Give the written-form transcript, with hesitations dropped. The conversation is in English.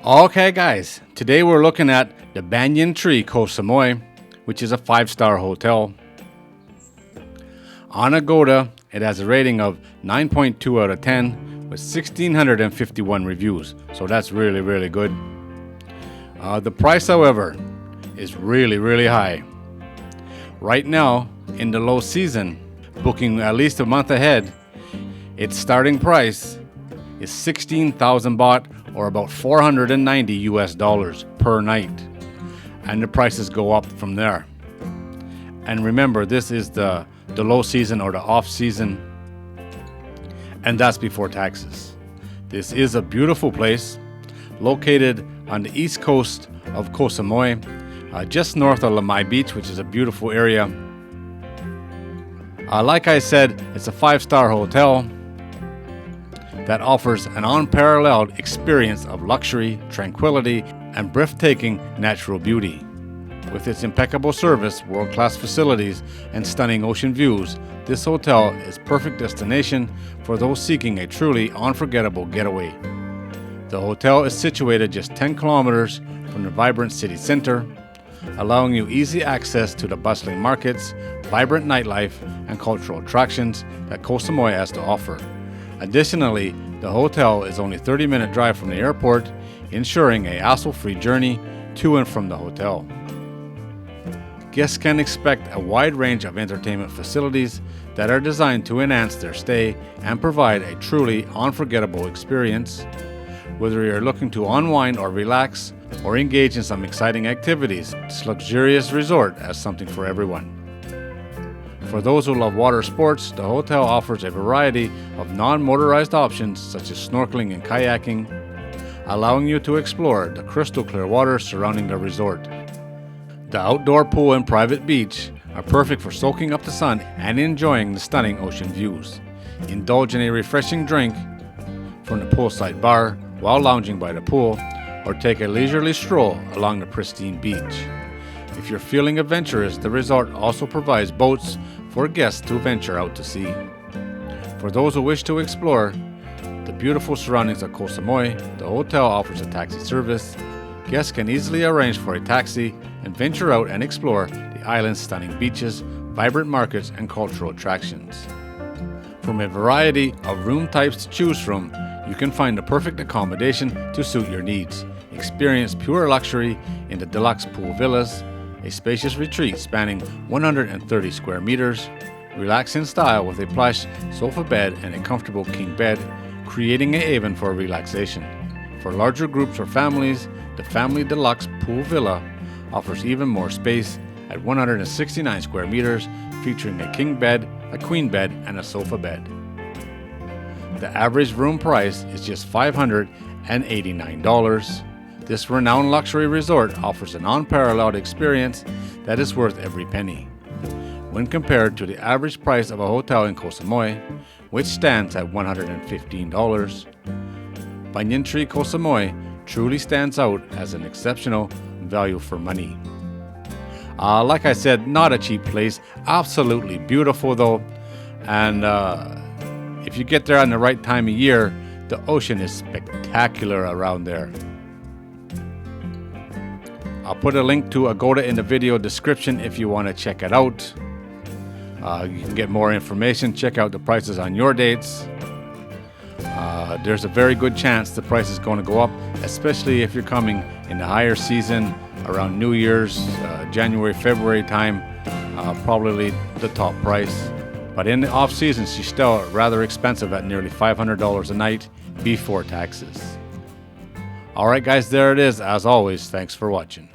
Okay guys, today we're looking at the Banyan Tree, Koh Samui, which is a 5-star hotel. On Agoda, it has a rating of 9.2 out of 10 with 1,651 reviews, so that's really good. The price, however, is really high. Right now, in the low season, booking at least a month ahead, its starting price is 16,000 baht, or about $490 per night, and the prices go up from there. And remember, this is the low season or the off season, and that's before taxes. This is a beautiful place located on the east coast of Koh Samui, just north of Lamai Beach, which is a beautiful area. Like I said, it's a 5-star hotel that offers an unparalleled experience of luxury, tranquility, and breathtaking natural beauty. With its impeccable service, world-class facilities, and stunning ocean views, this hotel is a perfect destination for those seeking a truly unforgettable getaway. The hotel is situated just 10 kilometers from the vibrant city center, allowing you easy access to the bustling markets, vibrant nightlife, and cultural attractions that Koh Samui has to offer. Additionally, the hotel is only a 30-minute drive from the airport, ensuring a hassle-free journey to and from the hotel. Guests can expect a wide range of entertainment facilities that are designed to enhance their stay and provide a truly unforgettable experience. Whether you're looking to unwind or relax, or engage in some exciting activities, this luxurious resort has something for everyone. For those who love water sports, the hotel offers a variety of non-motorized options such as snorkeling and kayaking, allowing you to explore the crystal clear waters surrounding the resort. The outdoor pool and private beach are perfect for soaking up the sun and enjoying the stunning ocean views. Indulge in a refreshing drink from the poolside bar while lounging by the pool, or take a leisurely stroll along the pristine beach. If you're feeling adventurous, the resort also provides boats for guests to venture out to sea. For those who wish to explore the beautiful surroundings of Koh Samui, the hotel offers a taxi service. Guests can easily arrange for a taxi and venture out and explore the island's stunning beaches, vibrant markets, and cultural attractions. From a variety of room types to choose from, you can find the perfect accommodation to suit your needs. Experience pure luxury in the deluxe pool villas, a spacious retreat spanning 130 square meters. Relax in style with a plush sofa bed and a comfortable king bed, creating a haven for relaxation. For larger groups or families, the Family Deluxe Pool Villa offers even more space at 169 square meters, featuring a king bed, a queen bed, and a sofa bed. The average room price is just $589. This renowned luxury resort offers an unparalleled experience that is worth every penny. When compared to the average price of a hotel in Koh Samui, which stands at $115, Banyan Tree Koh Samui truly stands out as an exceptional value for money. Like I said, not a cheap place, absolutely beautiful though, and if you get there on the right time of year, the ocean is spectacular around there. I'll put a link to Agoda in the video description if you want to check it out. You can get more information, check out the prices on your dates. There's a very good chance the price is going to go up, especially if you're coming in the higher season around New Year's, January, February time, probably the top price. But in the off season, she's still rather expensive at nearly $500 a night before taxes. Alright guys, there it is. As always, thanks for watching.